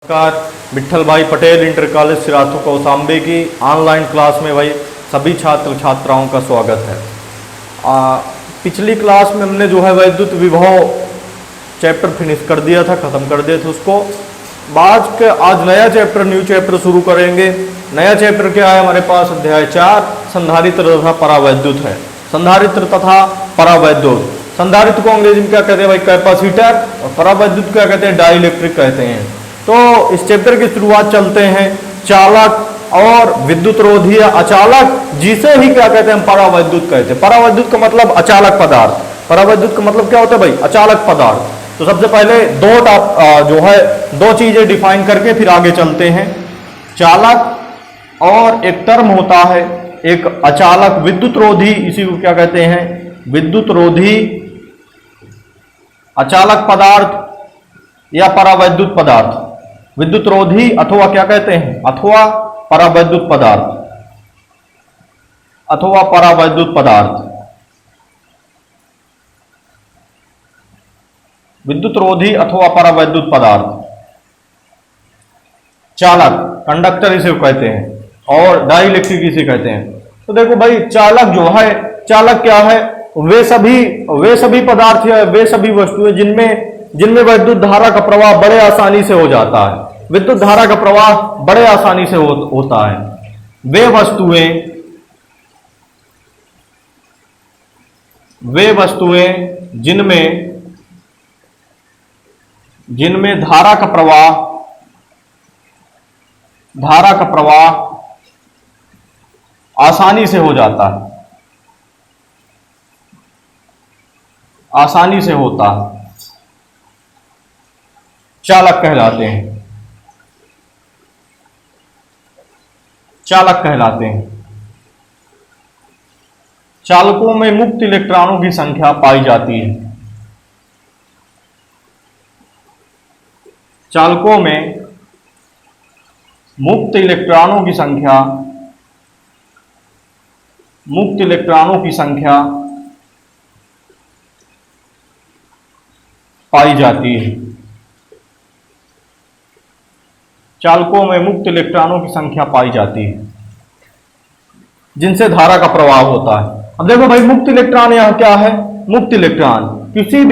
नमस्कार। विट्ठल भाई Patel inter college Sirathu कौसाम्बे की ऑनलाइन क्लास में भाई सभी छात्र छात्राओं का स्वागत है। पिछली क्लास में हमने जो है वैद्युत विभव चैप्टर फिनिश कर दिया था, ख़त्म कर दिए थे उसको। आज नया चैप्टर, न्यू चैप्टर शुरू करेंगे। नया चैप्टर क्या है हमारे पास? अध्याय 4 संधारित्र तथा परावैद्युत है। संधारित्र तथा परावैद्युत। संधारित्र को अंग्रेजी में क्या कहते हैं भाई? कैपेसिटर। और परावैद्युत क्या कहते हैं? डाइलेक्ट्रिक कहते हैं। तो इस चैप्टर की शुरुआत चलते हैं चालक और विद्युत रोधी या अचालक, जिसे ही क्या कहते हैं? परावैद्युत कहते हैं। परावैद्युत का मतलब अचालक पदार्थ। परावैद्युत का मतलब क्या होता है भाई? अचालक पदार्थ। तो सबसे पहले दो चीजें डिफाइन करके फिर आगे चलते हैं। चालक और एक टर्म होता है एक अचालक विद्युत रोधी, इसी को क्या कहते हैं? विद्युत रोधी अचालक पदार्थ या परावैद्युत पदार्थ। विद्युत रोधी अथवा क्या कहते हैं? अथवा परावैद्युत पदार्थ, अथवा परावैद्युत पदार्थ। विद्युत रोधी अथवा परावैद्युत पदार्थ। चालक, कंडक्टर इसे कहते हैं, और डाइलेक्ट्रिक इसे कहते हैं। तो देखो भाई, चालक जो है, चालक क्या है? वे सभी पदार्थ या वे सभी वस्तुएं जिनमें विद्युत धारा का प्रवाह बड़े आसानी से हो जाता है। विद्युत धारा का प्रवाह बड़े आसानी से होता है। वे वस्तुएं जिनमें धारा का प्रवाह आसानी से हो जाता है, आसानी से होता है, चालक कहलाते हैं। चालक कहलाते हैं। चालकों में मुक्त इलेक्ट्रॉनों की संख्या पाई जाती है। चालकों में मुक्त इलेक्ट्रॉनों की संख्या पाई जाती है। चालकों में मुक्त इलेक्ट्रॉनों की संख्या पाई जाती है जिनसे धारा का प्रवाह होता है। अब देखो भाई, मुक्त इलेक्ट्रॉन यहां क्या है? मुक्त इलेक्ट्रॉन किसी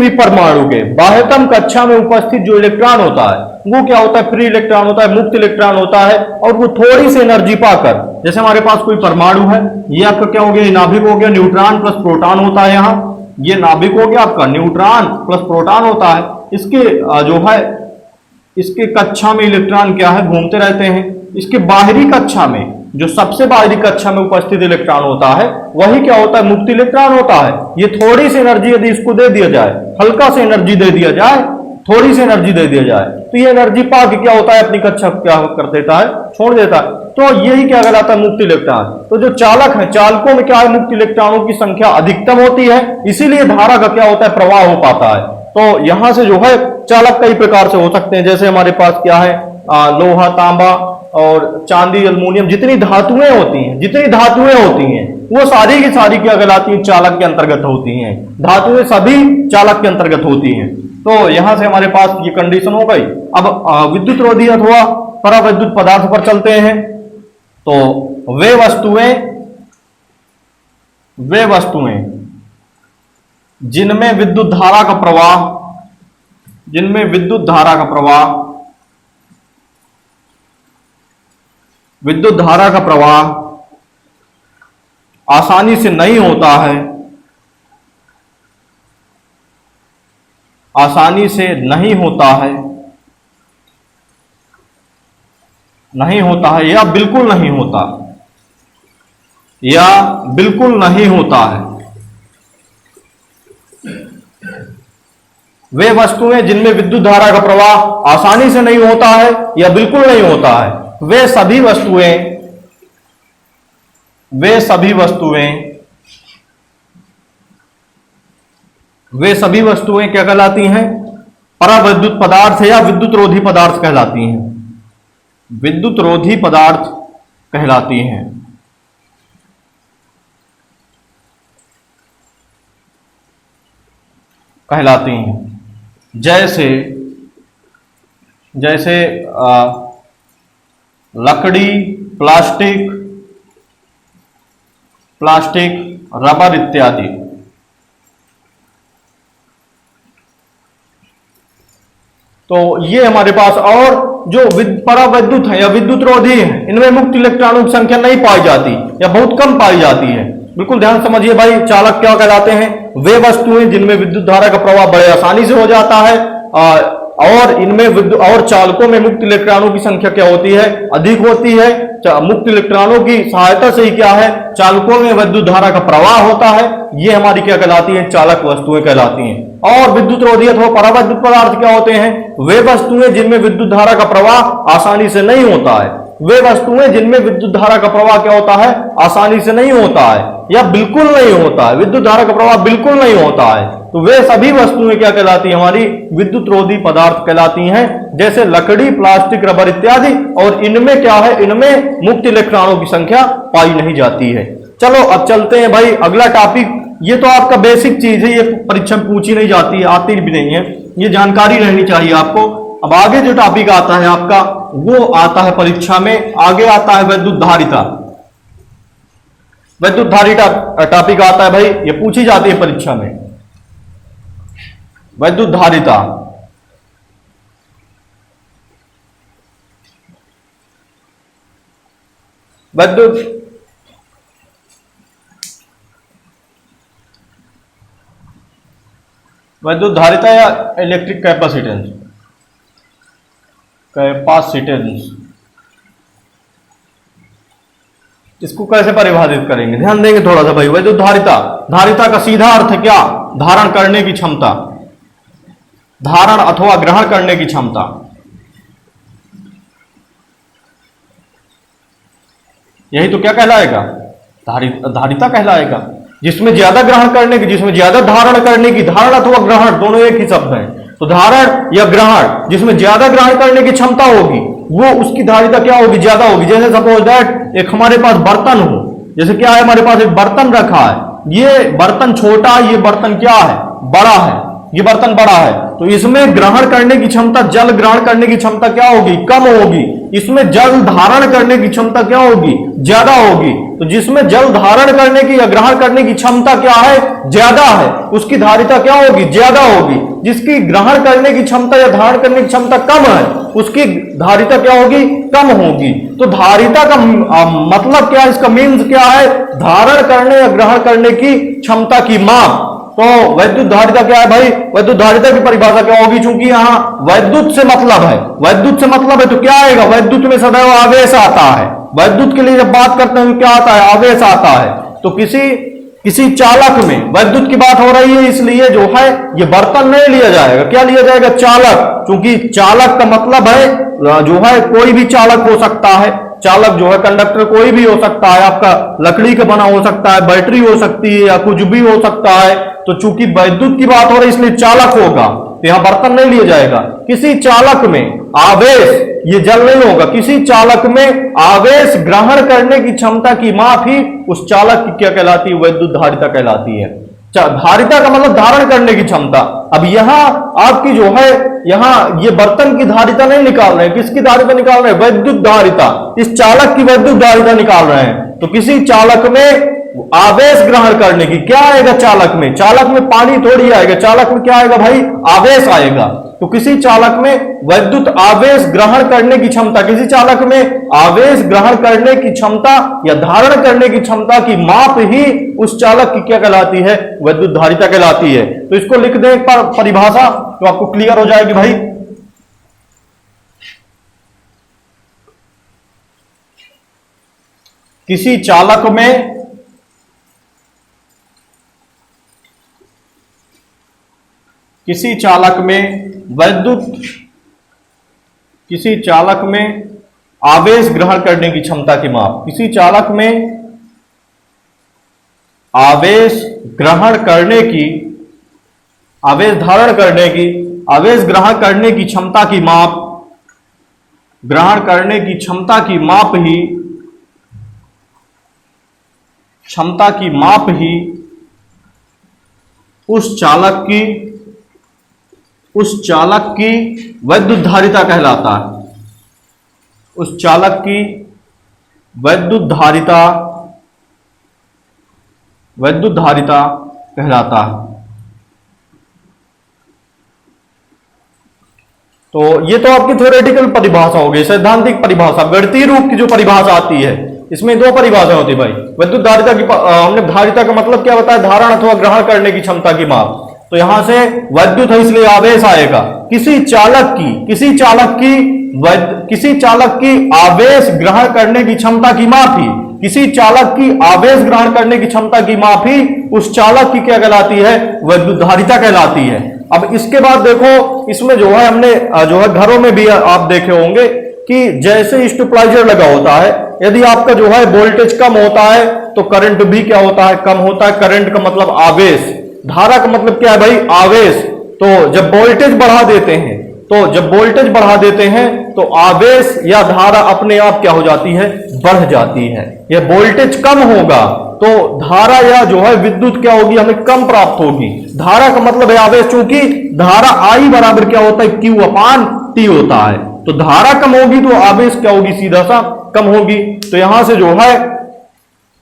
भी परमाणु के बाह्यतम कक्षा में उपस्थित जो इलेक्ट्रॉन होता है वो क्या होता है? फ्री इलेक्ट्रॉन होता है, मुक्त इलेक्ट्रॉन होता है। और वो थोड़ी सी एनर्जी पाकर, जैसे हमारे पास कोई परमाणु है, ये आपका क्या हो गया? ये नाभिक हो गया, न्यूट्रॉन प्लस प्रोटॉन होता है। यहाँ ये नाभिक हो गया आपका, न्यूट्रॉन प्लस प्रोटॉन होता है। इसके कक्षा में इलेक्ट्रॉन क्या है? घूमते रहते हैं। इसके बाहरी कक्षा में, जो सबसे बाहरी कक्षा में उपस्थित इलेक्ट्रॉन होता है, वही क्या होता है? मुक्त इलेक्ट्रॉन होता है। ये थोड़ी सी एनर्जी यदि इसको दे दिया जाए, हल्का सी एनर्जी दे दिया जाए, थोड़ी सी एनर्जी दे दिया जाए, तो ये एनर्जी पाके क्या होता है? अपनी कक्षा क्या कर देता है? छोड़ देता है। तो यही क्या कहलाता है? मुक्त इलेक्ट्रॉन। तो जो चालक है, चालकों में क्या है? मुक्त इलेक्ट्रॉनों की संख्या अधिकतम होती है, इसीलिए धारा का क्या होता है? प्रवाह हो पाता है। तो यहां से जो है चालक कई प्रकार से हो सकते हैं। जैसे हमारे पास क्या है? लोहा, तांबा और चांदी, एल्युमिनियम, जितनी धातुएं होती हैं वो सारी की सारी क्या कहलाती हैं? चालक के अंतर्गत होती हैं। धातुएं सभी चालक के अंतर्गत होती हैं। तो यहां से हमारे पास ये कंडीशन हो गई। अब विद्युत रोधी अथवा परावैद्युत पदार्थ पर चलते हैं। तो वे वस्तुएं जिनमें विद्युत धारा का प्रवाह आसानी से नहीं होता है, या बिल्कुल नहीं होता है। वे वस्तुएं जिनमें विद्युत धारा का प्रवाह आसानी से नहीं होता है या बिल्कुल नहीं होता है, वे सभी वस्तुएं क्या कहलाती हैं? परावैद्युत पदार्थ या विद्युत रोधी पदार्थ कहलाती हैं। विद्युत रोधी पदार्थ कहलाती हैं। कहलाती हैं। जैसे जैसे लकड़ी, प्लास्टिक, रबर इत्यादि। तो ये हमारे पास, और जो परावैद्युत है या विद्युत रोधी है, इनमें मुक्त इलेक्ट्रॉनों की संख्या नहीं पाई जाती या बहुत कम पाई जाती है। बिल्कुल ध्यान समझिए भाई, चालक क्या कहलाते हैं? वे वस्तुएं जिनमें विद्युत धारा का प्रवाह बड़े आसानी से हो जाता है, और इनमें और चालकों में मुक्त इलेक्ट्रॉनों की संख्या क्या होती है? अधिक होती है। मुक्त इलेक्ट्रॉनों की सहायता से ही क्या है? चालकों में विद्युत धारा का प्रवाह होता है। ये हमारी क्या कहलाती है? चालक वस्तुएं कहलाती हैं। और विद्युत रोधी अथवा परावैद्युत पदार्थ क्या होते हैं? वे वस्तुएं जिनमें विद्युत धारा का प्रवाह आसानी से नहीं होता है। वे वस्तुएं जिनमें विद्युत धारा का प्रवाह क्या होता है? आसानी से नहीं होता है या बिल्कुल नहीं होता है। विद्युत धारा का प्रवाह बिल्कुल नहीं होता है, तो वे सभी वस्तुएं क्या कहलाती हैं? हमारी विद्युत रोधी पदार्थ कहलाती हैं, जैसे लकड़ी, प्लास्टिक, रबर इत्यादि। और इनमें क्या है? इनमें मुक्त इलेक्ट्रॉनों की संख्या पाई नहीं जाती है। चलो अब चलते हैं भाई अगला टॉपिक। ये तो आपका बेसिक चीज है, ये परीक्षा में पूछी नहीं जाती है, आती भी नहीं है, ये जानकारी रहनी चाहिए आपको। अब आगे जो टॉपिक आता है आपका, वो आता है परीक्षा में, आगे आता है वैद्युत धारिता। वैद्युत धारिता टॉपिक आता है भाई, ये पूछी जाती है परीक्षा में। वैद्युत धारिता, वैद्युत धारिता या इलेक्ट्रिक कैपेसिटेंस, इसको कैसे परिभाषित करेंगे? ध्यान देंगे थोड़ा सा भाई। वैद्युत धारिता का सीधा अर्थ क्या? धारण करने की क्षमता, धारण अथवा ग्रहण करने की क्षमता। यही तो क्या कहलाएगा? धारिता कहलाएगा। जिसमें ज्यादा ग्रहण करने की, जिसमें ज्यादा धारण करने की, धारण अथवा ग्रहण दोनों एक ही शब्द है। तो धारण या ग्रहण, जिसमें ज्यादा ग्रहण करने की क्षमता होगी, वो उसकी धारिता क्या होगी? ज्यादा होगी। जैसे सपोज दैट एक हमारे पास बर्तन हो, जैसे क्या है, हमारे पास एक बर्तन रखा है, ये बर्तन छोटा है, ये बर्तन क्या है? बड़ा है। ये बर्तन बड़ा है, तो इसमें ग्रहण करने की क्षमता, जल ग्रहण करने की क्षमता क्या होगी? कम होगी। इसमें जल धारण करने की क्षमता क्या होगी? ज्यादा होगी। तो जिसमें जल धारण करने की या ग्रहण करने की क्षमता क्या है? ज्यादा है, उसकी धारिता क्या होगी? ज्यादा होगी। जिसकी ग्रहण करने की क्षमता या धारण करने की क्षमता कम है, उसकी धारिता क्या होगी? कम होगी। तो धारिता का मतलब क्या है? इसका मीन्स क्या है? धारण करने या ग्रहण करने की क्षमता की माप। तो वैद्युत धारिता क्या है भाई? वैद्युत धारिता की परिभाषा क्या होगी? चूंकि यहां वैद्युत से मतलब है, वैद्युत से मतलब है, तो क्या आएगा? वैद्युत में सदैव आवेश आता है। वैद्युत के लिए जब बात करते हैं क्या आता है? आवेश आता है। तो किसी चालक में वैद्युत की बात हो रही है, इसलिए जो है ये बर्तन नहीं लिया जाएगा। क्या लिया जाएगा? चालक। क्योंकि चालक का मतलब है जो है कोई भी चालक हो सकता है। चालक जो है कंडक्टर कोई भी हो सकता है, आपका लकड़ी का बना हो सकता है, बैटरी हो सकती है, या कुछ भी हो सकता है। तो चूंकि वैद्युत की बात हो रही है इसलिए चालक होगा, तो यहां बर्तन नहीं लिया जाएगा। किसी चालक में आवेश, ये जल नहीं होगा, किसी चालक में आवेश ग्रहण करने की क्षमता की माप ही उस चालक की क्या कहलाती है? वैद्युत धारिता कहलाती है। धारिता का मतलब धारण करने की क्षमता। अब यहां आपकी जो है, यहां ये बर्तन की धारिता नहीं निकाल रहे हैं, किसकी धारिता निकाल रहे हैं? वैद्युत धारिता। इस चालक की वैद्युत धारिता निकाल रहे हैं। तो किसी चालक में आवेश ग्रहण करने की क्या आएगा? चालक में, चालक में पानी थोड़ी आएगा, चालक में क्या आएगा भाई? आवेश आएगा। तो किसी चालक में वैद्युत आवेश ग्रहण करने की क्षमता, किसी चालक में आवेश ग्रहण करने की क्षमता या धारण करने की क्षमता की माप ही उस चालक की क्या कहलाती है? वैद्युत धारिता कहलाती है। तो इसको लिख दें एक बार परिभाषा, तो आपको क्लियर हो जाएगी भाई। किसी चालक में किसी चालक में आवेश ग्रहण करने की क्षमता की माप, किसी चालक में आवेश ग्रहण करने की, आवेश धारण करने की, आवेश ग्रहण करने की क्षमता की माप, ग्रहण करने की क्षमता की माप ही, क्षमता की माप ही उस चालक की उस चालक की वैद्युत धारिता कहलाता है। उस चालक की वैद्युत धारिता कहलाता है। तो ये तो आपकी थ्योरेटिकल परिभाषा हो गई। सैद्धांतिक परिभाषा, गणितीय रूप की जो परिभाषा आती है, इसमें दो परिभाषा होती है भाई। वैद्युत धारिता की हमने धारिता का मतलब क्या बताया, धारण अथवा ग्रहण करने की क्षमता की माप। तो यहां से वैद्युत है इसलिए आवेश आएगा। किसी चालक की आवेश ग्रहण करने की क्षमता की माप ही, किसी चालक की आवेश ग्रहण करने की क्षमता की माप ही उस चालक की क्या कहलाती है, वैद्युत धारिता कहलाती है। अब इसके बाद देखो, इसमें जो है हमने जो है घरों में भी आप देखे होंगे कि जैसे स्टेबलाइजर लगा होता है, यदि आपका जो है वोल्टेज कम होता है तो करंट भी क्या होता है, कम होता है। करंट का मतलब आवेश, धारा का मतलब क्या है भाई, आवेश। तो जब वोल्टेज बढ़ा देते हैं तो आवेश या धारा अपने आप क्या हो जाती है, बढ़ जाती है। यह वोल्टेज कम होगा तो धारा या जो है विद्युत क्या होगी, हमें कम प्राप्त होगी। धारा का मतलब है आवेश, चूंकि धारा I बराबर क्या होता है, Q/T होता है। तो धारा कम होगी तो आवेश क्या होगी, सीधा सा कम होगी। तो यहां से जो है,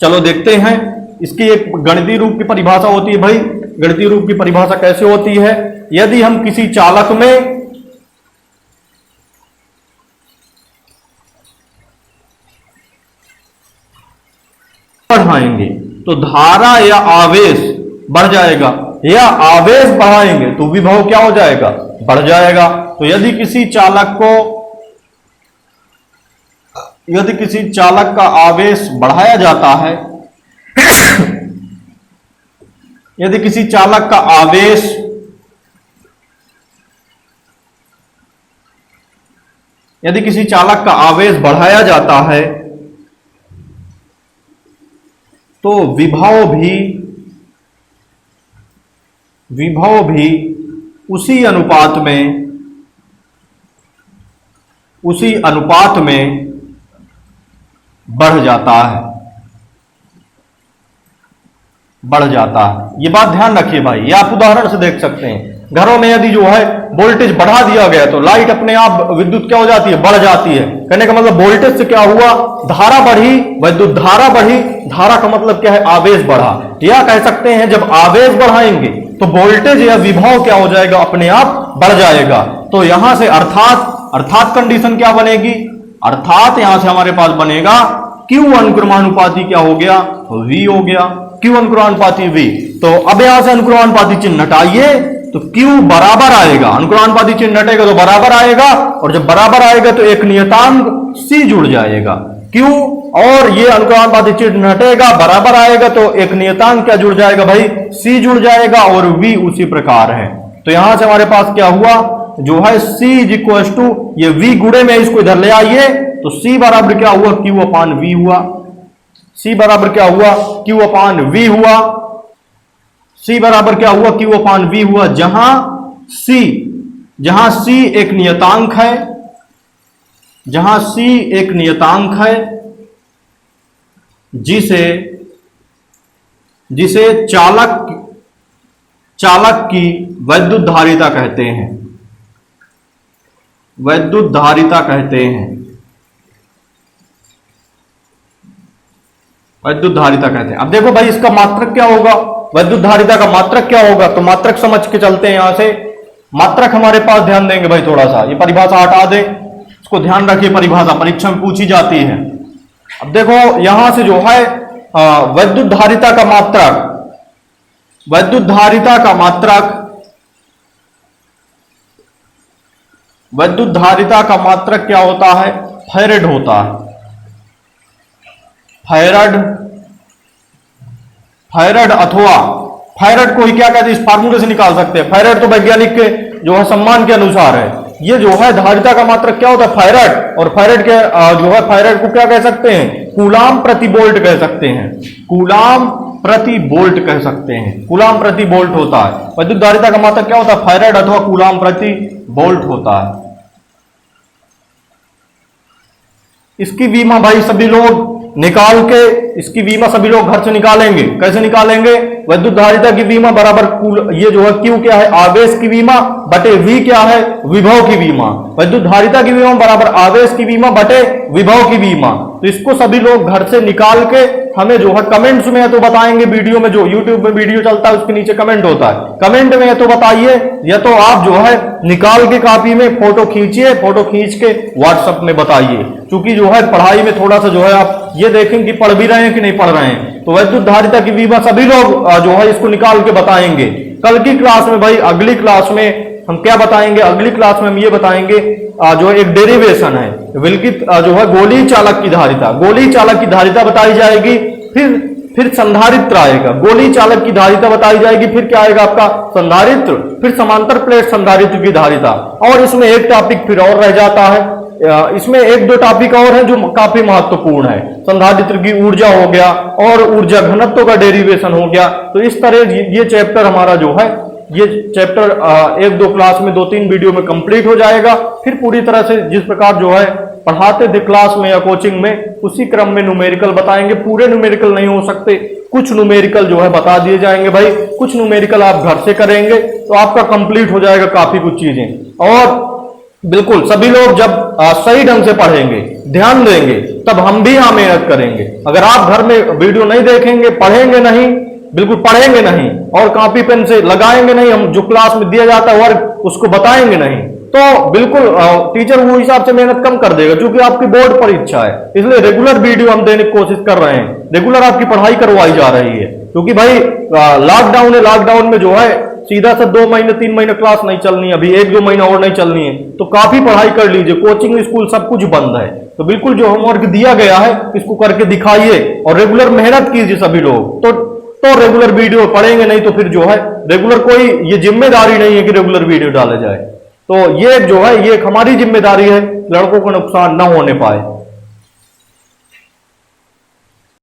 चलो देखते हैं, इसकी एक गणितीय रूप की परिभाषा होती है भाई। गणितीय रूप की परिभाषा कैसे होती है, यदि हम किसी चालक में बढ़ाएंगे तो धारा या आवेश बढ़ जाएगा, या आवेश बढ़ाएंगे तो विभव क्या हो जाएगा, बढ़ जाएगा। तो यदि किसी चालक का आवेश बढ़ाया जाता है यदि किसी चालक का आवेश बढ़ाया जाता है तो विभव भी उसी अनुपात में बढ़ जाता है। ये बात ध्यान रखिए भाई, ये आप उदाहरण से देख सकते हैं। घरों में यदि जो है वोल्टेज बढ़ा दिया गया तो लाइट अपने आप विद्युत क्या हो जाती है, बढ़ जाती है। कहने का मतलब वोल्टेज से क्या हुआ, धारा बढ़ी, विद्युत धारा बढ़ी। धारा का मतलब क्या है, आवेश बढ़ा। या कह सकते हैं जब आवेश बढ़ाएंगे तो वोल्टेज या विभव क्या हो जाएगा, अपने आप बढ़ जाएगा। तो यहां से अर्थात कंडीशन क्या बनेगी, अर्थात यहां से हमारे पास बनेगा Q अनुक्रमानुपाती क्या हो गया, V हो गया। Q अनुक्रमानुपाती V। तो अब यहां से अनुक्रमानुपाती चिन्ह हटाइए तो Q बराबर आएगा, अनुक्रमानुपाती चिन्ह हटेगा तो बराबर आएगा, और जब बराबर आएगा तो एक नियतांक C जुड़ जाएगा। Q और ये अनुक्रमानुपाती चिन्ह हटेगा, बराबर आएगा तो एक नियतांक क्या जुड़ जाएगा भाई, C जुड़ जाएगा, और V उसी प्रकार है। तो यहां से हमारे पास क्या हुआ, जो है C इक्वल टू ये V गुणे में इसको इधर ले आइए तो C बराबर क्या हुआ, Q/V हुआ। C बराबर क्या हुआ, Q/V हुआ। C बराबर क्या हुआ, Q/V हुआ। जहां C एक नियतांक है, जिसे चालक की वैद्युत धारिता कहते हैं। अब देखो भाई इसका मात्रक क्या होगा, वैद्युत धारिता का मात्रक क्या होगा। तो मात्रक समझ के चलते हैं। यहां से मात्रक हमारे पास ध्यान देंगे भाई, थोड़ा सा ये परिभाषा हटा दे, इसको ध्यान रखिए, परिभाषा परीक्षा में पूछी जाती है। अब देखो यहां से जो है वैद्युत धारिता का मात्रक क्या होता है, फैरड होता है। फैरड अथवा फैरड को ही क्या कहते हैं, इस फार्मूले से निकाल सकते हैं। फैरड तो वैज्ञानिक के जो है सम्मान के अनुसार है। ये जो है धारिता का मात्रक क्या होता है, फैरड। और फैरड के जो है फैरड को क्या कह सकते हैं, कूलाम प्रति वोल्ट कह सकते हैं। कूलाम प्रति वोल्ट होता है। विद्युत धारिता का मात्रक क्या होता है, फैरड अथवा कूलाम प्रति वोल्ट होता है। इसकी बीमा भाई सभी लोग निकाल के इसकी बीमा सभी लोग घर से निकालेंगे। कैसे निकालेंगे? विद्युत धारिता की बीमा बराबर ये जो है Q क्या है? आवेश की बीमा बटे V क्या है? विभव की बीमा। विद्युत धारिता की बीमा बराबर आवेश की बीमा बटे विभव की बीमा। तो इसको सभी लोग घर से निकाल के हमें जो है कमेंट्स में या तो बताएंगे, वीडियो में जो यूट्यूब में वीडियो चलता है उसके नीचे कमेंट होता है, कमेंट में या तो बताइए या तो आप जो है निकाल के कॉपी में फोटो खींचिए, फोटो खींच के व्हाट्सएप में बताइए। क्योंकि जो है पढ़ाई में थोड़ा सा जो है आप ये देखें कि पढ़ भी रहे हैं कि नहीं पढ़ रहे हैं। तो विद्युत धारिता की बीमा सभी लोग जो है इसको निकाल के बताएंगे। कल की क्लास में भाई, अगली क्लास में हम क्या बताएंगे? अगली क्लास में हम ये बताएंगे जो एक डेरिवेशन है विलकित जो है गोली चालक की धारिता, गोली चालक की धारिता बताई जाएगी। फिर संधारित्र आएगा, गोली चालक की धारिता बताई जाएगी। फिर क्या आएगा आपका? संधारित्र। फिर समांतर प्लेट संधारित्र की धारिता। और इसमें एक टॉपिक फिर और रह जाता है, इसमें एक दो टॉपिक और है जो काफी महत्वपूर्ण है। संधारित्र की ऊर्जा हो गया और ऊर्जा घनत्व का डेरिवेशन हो गया। तो इस तरह ये चैप्टर हमारा जो है, ये चैप्टर एक दो क्लास में, 2-3 वीडियो में कंप्लीट हो जाएगा। फिर पूरी तरह से जिस प्रकार जो है पढ़ाते थे क्लास में या कोचिंग में, उसी क्रम में न्यूमेरिकल बताएंगे। पूरे न्यूमेरिकल नहीं हो सकते, कुछ न्यूमेरिकल जो है बता दिए जाएंगे भाई। कुछ न्यूमेरिकल आप घर से करेंगे तो आपका कंप्लीट हो जाएगा काफी कुछ चीजें। और बिल्कुल सभी लोग जब सही ढंग से पढ़ेंगे, ध्यान देंगे, तब हम भी यहाँ मेहनत करेंगे। अगर आप घर में वीडियो नहीं देखेंगे, पढ़ेंगे नहीं, बिल्कुल पढ़ेंगे नहीं और कॉपी पेन से लगाएंगे नहीं, हम जो क्लास में दिया जाता है वर्क उसको बताएंगे नहीं, तो बिल्कुल टीचर वो हिसाब से मेहनत कम कर देगा। क्योंकि आपकी बोर्ड परीक्षा है, इसलिए रेगुलर वीडियो हम देने की कोशिश कर रहे हैं, रेगुलर आपकी पढ़ाई करवाई जा रही है। क्योंकि भाई लॉकडाउन है, लॉकडाउन में जो है सीधा सा 2 महीने 3 महीने क्लास नहीं चलनी, अभी 1-2 महीना और नहीं चलनी है। तो काफी पढ़ाई कर लीजिए, कोचिंग स्कूल सब कुछ बंद है। तो बिल्कुल जो होमवर्क दिया गया है इसको करके दिखाइए और रेगुलर मेहनत कीजिए सभी लोग। तो रेगुलर वीडियो पढ़ेंगे, नहीं तो फिर जो है रेगुलर कोई ये जिम्मेदारी नहीं है कि रेगुलर वीडियो डाला जाए। तो ये जो है ये एक हमारी जिम्मेदारी है, लड़कों को नुकसान ना होने पाए।